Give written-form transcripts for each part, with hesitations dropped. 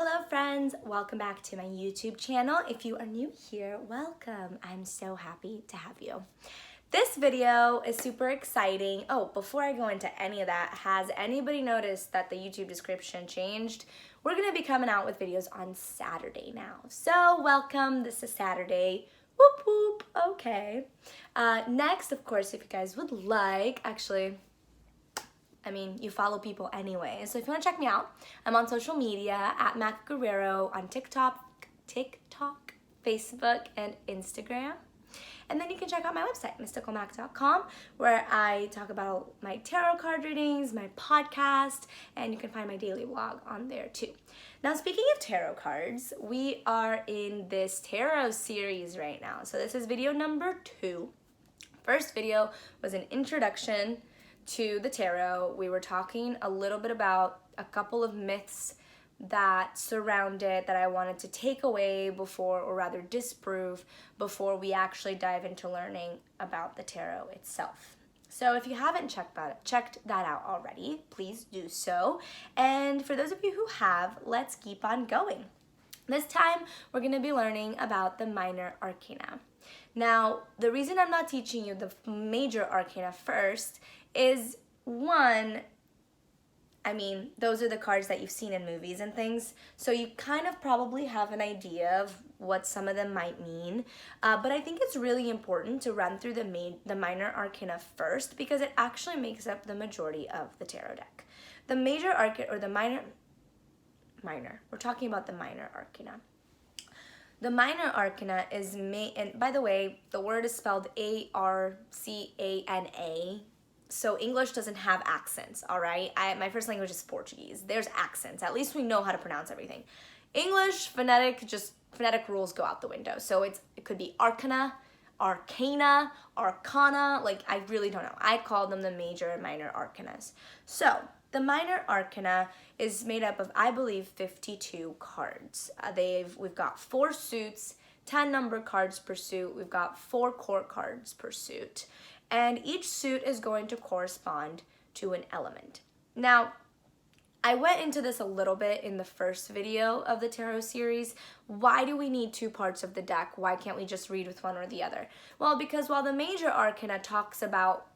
Hello friends, welcome back to my YouTube channel. If you are new here, welcome. I'm so happy to have you. This video is super exciting. Oh, before I go into any of that, has anybody noticed that the YouTube description changed? We're gonna be coming out with videos on Saturday now. So welcome, this is Saturday. Whoop whoop, okay. Next, of course, if you guys would like, you follow people anyway. So if you want to check me out, I'm on social media at Mac Guerrero on TikTok, Facebook, and Instagram. And then you can check out my website, mysticalmac.com, where I talk about my tarot card readings, my podcast, and you can find my daily vlog on there too. Now, speaking of tarot cards, we are in this tarot series right now. So this is video number 2. First video was an introduction to the tarot. We were talking a little bit about a couple of myths that surround it that I wanted to take away before, or rather disprove, before we actually dive into learning about the tarot itself. So if you haven't checked that out already, please do so. And for those of you who have, let's keep on going. This time, we're going to be learning about the Minor Arcana. Now, the reason I'm not teaching you the Major Arcana first is, one, those are the cards that you've seen in movies and things, so you kind of probably have an idea of what some of them might mean, but I think it's really important to run through the Minor Arcana first, because it actually makes up the majority of the tarot deck. The Major Arcana, or the Minor, we're talking about the Minor Arcana. The Minor Arcana is and by the way, the word is spelled Arcana, so English doesn't have accents, all right? My first language is Portuguese. There's accents. At least we know how to pronounce everything. English, phonetic rules go out the window. So it could be Arcana, Arcana, like I really don't know. I call them the Major and Minor Arcanas. So the Minor Arcana is made up of, I believe, 52 cards. We've got 4 suits, 10 number cards per suit. We've got 4 court cards per suit. And each suit is going to correspond to an element. Now, I went into this a little bit in the first video of the tarot series. Why do we need 2 parts of the deck? Why can't we just read with one or the other? Well, because while the Major Arcana talks about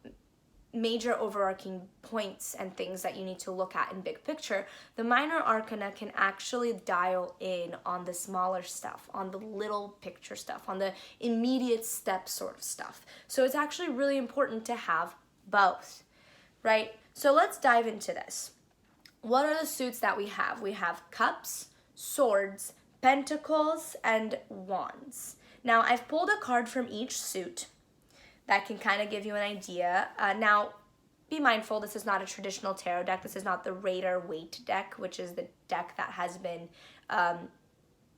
major overarching points and things that you need to look at in big picture, the Minor Arcana can actually dial in on the smaller stuff, on the little picture stuff, on the immediate step sort of stuff. So it's actually really important to have both, right? So let's dive into this. What are the suits that we have? We have cups, swords, pentacles, and wands. Now, I've pulled a card from each suit that can kind of give you an idea. Now, be mindful, this is not a traditional tarot deck. This is not the Rider Waite deck, which is the deck that has been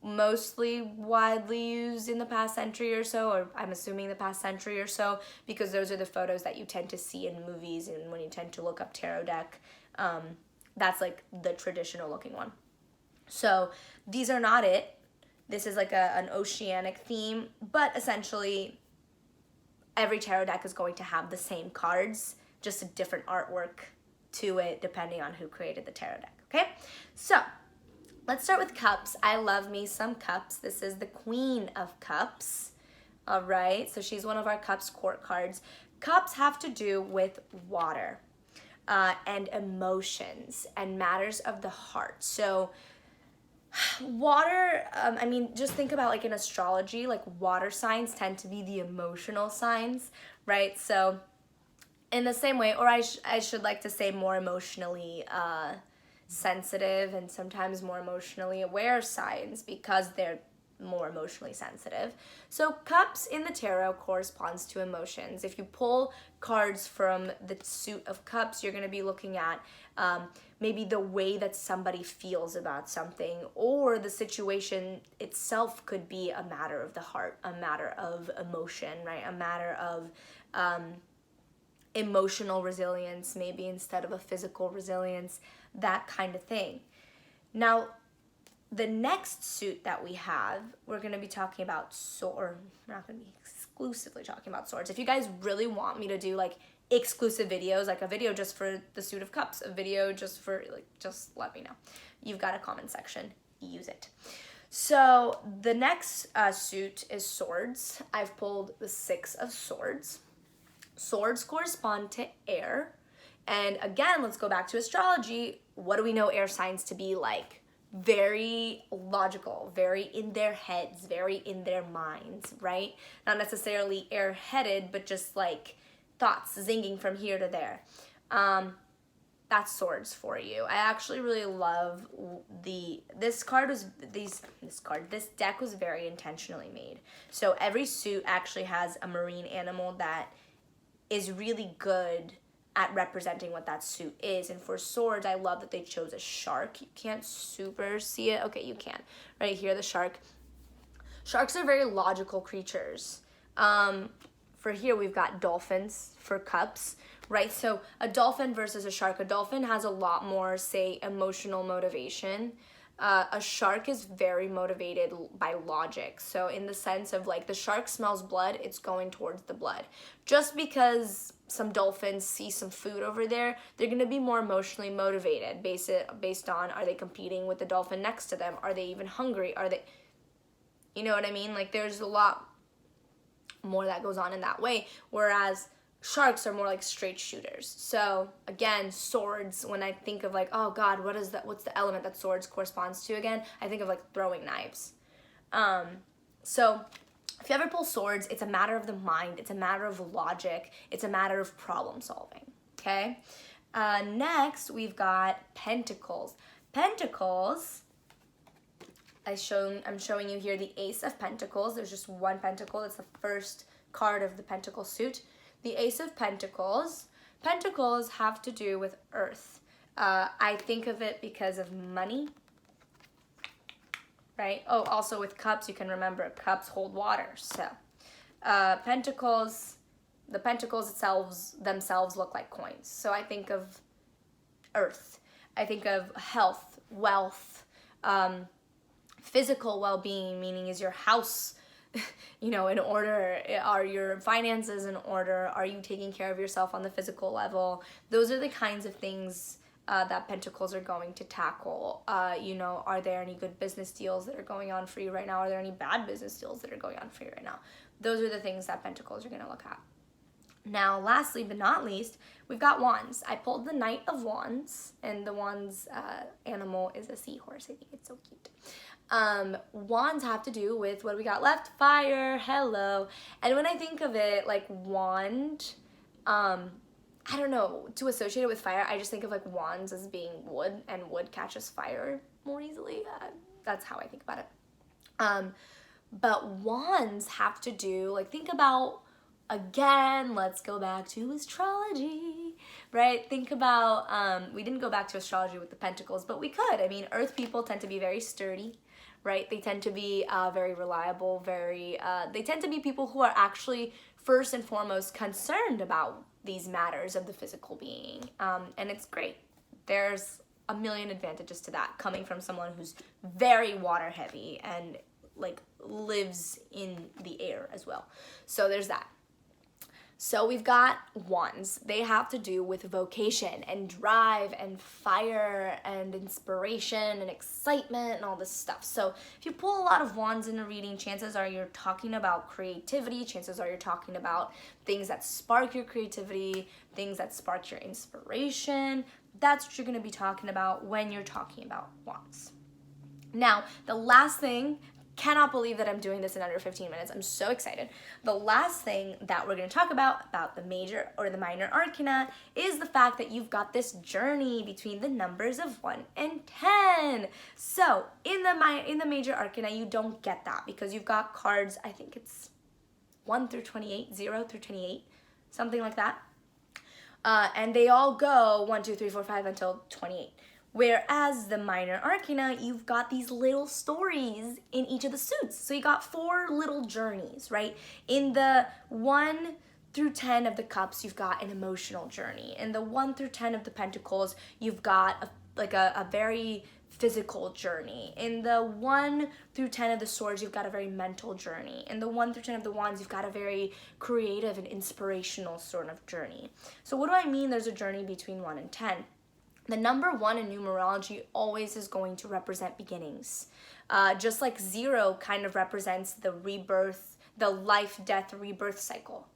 mostly widely used in the past century or so, or I'm assuming the past century or so, because those are the photos that you tend to see in movies, and when you tend to look up tarot deck, that's like the traditional looking one. So these are not it. This is like an oceanic theme, but essentially every tarot deck is going to have the same cards, just a different artwork to it depending on who created the tarot deck, okay? So let's start with cups. I love me some cups. This is the Queen of Cups, all right? So she's one of our cups court cards. Cups have to do with water and emotions and matters of the heart. So water, just think about like in astrology, like water signs tend to be the emotional signs, right? So in the same way, or I should like to say more emotionally sensitive and sometimes more emotionally aware signs, because they're more emotionally sensitive. So cups in the tarot corresponds to emotions. If you pull cards from the suit of cups, you're going to be looking at maybe the way that somebody feels about something, or the situation itself could be a matter of the heart, a matter of emotion, right? A matter of emotional resilience, maybe instead of a physical resilience, that kind of thing. Now, the next suit that we have, we're going to be talking about swords. We're not going to be exclusively talking about swords. If you guys really want me to do like exclusive videos, like a video just for the suit of cups, a video just for just let me know. You've got a comment section use it. So the next suit is swords. I've pulled the 6 of swords. Swords correspond to air. And again, let's go back to astrology. What do we know air signs to be like? Very logical, very in their heads, very in their minds, right? Not necessarily air-headed, but just like thoughts zinging from here to there. That's swords for you. I actually really love this deck was very intentionally made. So every suit actually has a marine animal that is really good at representing what that suit is. And for swords, I love that they chose a shark. You can't super see it. Okay, you can. Right here, the shark. Sharks are very logical creatures. For here, we've got dolphins for cups, right? So a dolphin versus a shark. A dolphin has a lot more, say, emotional motivation. A shark is very motivated by logic. So in the sense of like the shark smells blood, it's going towards the blood. Just because some dolphins see some food over there, they're going to be more emotionally motivated based on, are they competing with the dolphin next to them? Are they even hungry? Are they, you know what I mean? Like there's a lot more that goes on in that way. Whereas sharks are more like straight shooters. So again, swords, when I think of like, oh God, what's the element that swords corresponds to again? I think of like throwing knives. So if you ever pull swords, it's a matter of the mind. It's a matter of logic. It's a matter of problem solving, okay? Next, we've got pentacles. Pentacles, I'm showing you here the Ace of Pentacles. There's just one pentacle. It's the first card of the pentacle suit. The Ace of Pentacles. Pentacles have to do with earth. I think of it because of money, right? Oh, also with cups, you can remember cups hold water. So pentacles, the pentacles themselves look like coins. So I think of earth. I think of health, wealth, physical well-being, meaning is your house in order? Are your finances in order? Are you taking care of yourself on the physical level? Those are the kinds of things that pentacles are going to tackle. Are there any good business deals that are going on for you right now? Are there any bad business deals that are going on for you right now? Those are the things that pentacles are going to look at. Now, lastly but not least, we've got wands. I pulled the Knight of Wands, and the wands animal is a seahorse. I think it's so cute. Wands have to do with, what do we got left? Fire, hello. And when I think of it, like wand, I don't know, to associate it with fire, I just think of like wands as being wood, and wood catches fire more easily. That's how I think about it. But wands have to do, like, think about, again, let's go back to astrology, right? Think about, we didn't go back to astrology with the pentacles, but we could. I mean, earth people tend to be very sturdy, right? They tend to be very reliable, they tend to be people who are actually first and foremost concerned about these matters of the physical being. And it's great. There's a million advantages to that, coming from someone who's very water heavy and like lives in the air as well. So there's that. So we've got wands. They have to do with vocation and drive and fire and inspiration and excitement and all this stuff. So if you pull a lot of wands in a reading, chances are you're talking about creativity. Chances are you're talking about things that spark your creativity, things that spark your inspiration. That's what you're going to be talking about when you're talking about wands. Now, the last thing, cannot believe that I'm doing this in under 15 minutes. I'm so excited. The last thing that we're going to talk about the major or the minor arcana, is the fact that you've got this journey between the numbers of 1 and 10. So in the major arcana, you don't get that because you've got cards, I think it's 1 through 28, 0 through 28, something like that. And they all go 1, 2, 3, 4, 5 until 28. Whereas the minor arcana, you've got these little stories in each of the suits. So you got 4 little journeys, right? In the 1 through 10 of the cups, you've got an emotional journey. In the 1 through 10 of the pentacles, you've got a very physical journey. In the 1 through 10 of the swords, you've got a very mental journey. In the 1 through 10 of the wands, you've got a very creative and inspirational sort of journey. So what do I mean there's a journey between 1 and 10? The number 1 in numerology always is going to represent beginnings. Just like 0 kind of represents the rebirth, the life, death, rebirth cycle,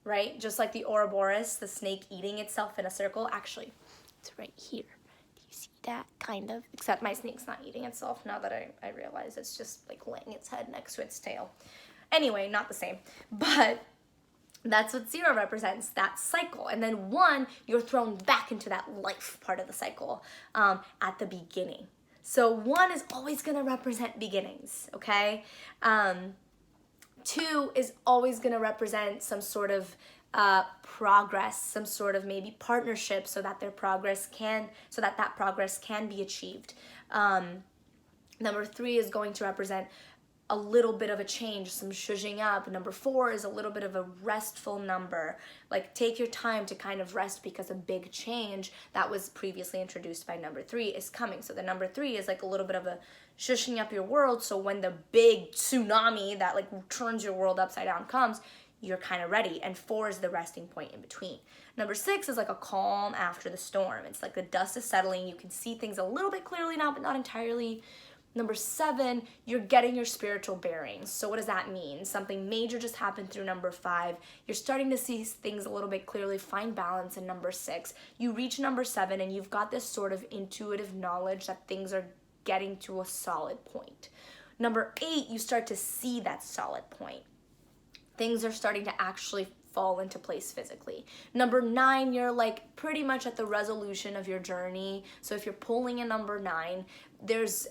right? Just like the Ouroboros, the snake eating itself in a circle. Actually, it's right here. Do you see that? Kind of. Except my snake's not eating itself now that I realize it's just like laying its head next to its tail. Anyway, not the same. But that's what 0 represents, that cycle. And then 1, you're thrown back into that life part of the cycle at the beginning. So 1 is always going to represent beginnings, okay? 2 is always going to represent some sort of progress, some sort of maybe partnership, so that that progress can be achieved. Number 3 is going to represent a little bit of a change, some shushing up. Number 4 is a little bit of a restful number. Like, take your time to kind of rest because a big change that was previously introduced by number 3 is coming. So the number 3 is like a little bit of a shushing up your world. So when the big tsunami that like turns your world upside down comes, you're kind of ready. And 4 is the resting point in between. Number 6 is like a calm after the storm. It's like the dust is settling. You can see things a little bit clearly now, but not entirely. Number 7, you're getting your spiritual bearings. So what does that mean? Something major just happened through number 5. You're starting to see things a little bit clearly, find balance in number 6. You reach number 7 and you've got this sort of intuitive knowledge that things are getting to a solid point. Number 8, you start to see that solid point. Things are starting to actually fall into place physically. Number 9, you're like pretty much at the resolution of your journey. So if you're pulling a number 9, there's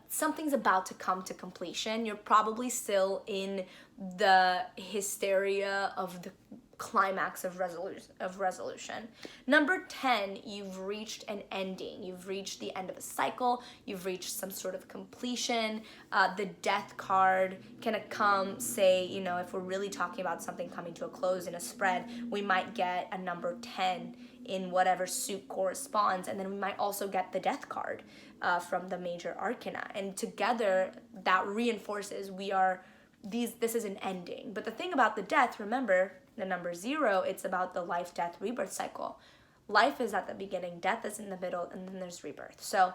something's about to come to completion. You're probably still in the hysteria of the climax of resolution. Number 10, you've reached an ending. You've reached the end of a cycle. You've reached some sort of completion. The death card can come, say, you know, if we're really talking about something coming to a close in a spread, we might get a number 10 in whatever suit corresponds, and then we might also get the death card from the Major Arcana. And together, that reinforces this is an ending. But the thing about the death, remember, the number 0, it's about the life, death, rebirth cycle. Life is at the beginning, death is in the middle, and then there's rebirth. So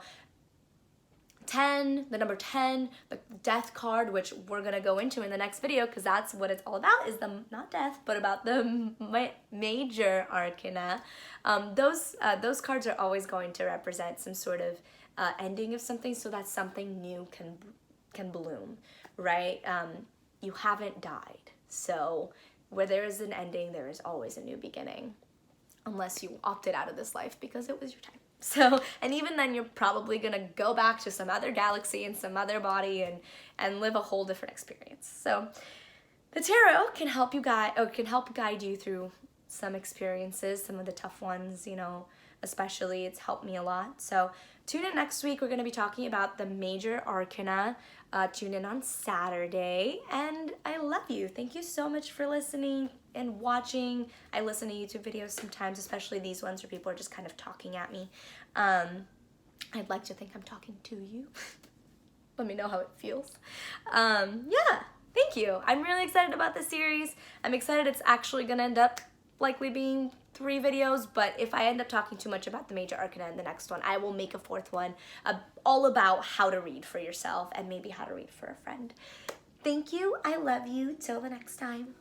10, the number 10, the death card, which we're going to go into in the next video because that's what it's all about, is not death, but about the Major Arcana. Those cards are always going to represent some sort of ending of something, so that something new can bloom, right? You haven't died, so where there is an ending, there is always a new beginning, unless you opted out of this life because it was your time. So, and even then, you're probably gonna go back to some other galaxy and some other body and live a whole different experience. So, the tarot can help guide you through some experiences, some of the tough ones, you know, especially. It's helped me a lot. So, tune in next week. We're gonna be talking about the Major Arcana. Tune in on Saturday, and I love you. Thank you so much for listening and watching. I listen to YouTube videos sometimes, especially these ones where people are just kind of talking at me. I'd like to think I'm talking to you. Let me know how it feels. Yeah, thank you. I'm really excited about this series. I'm excited it's actually gonna end up likely being 3 videos, but if I end up talking too much about the Major Arcana in the next one, I will make a 4th one all about how to read for yourself and maybe how to read for a friend. Thank you. I love you. Till the next time.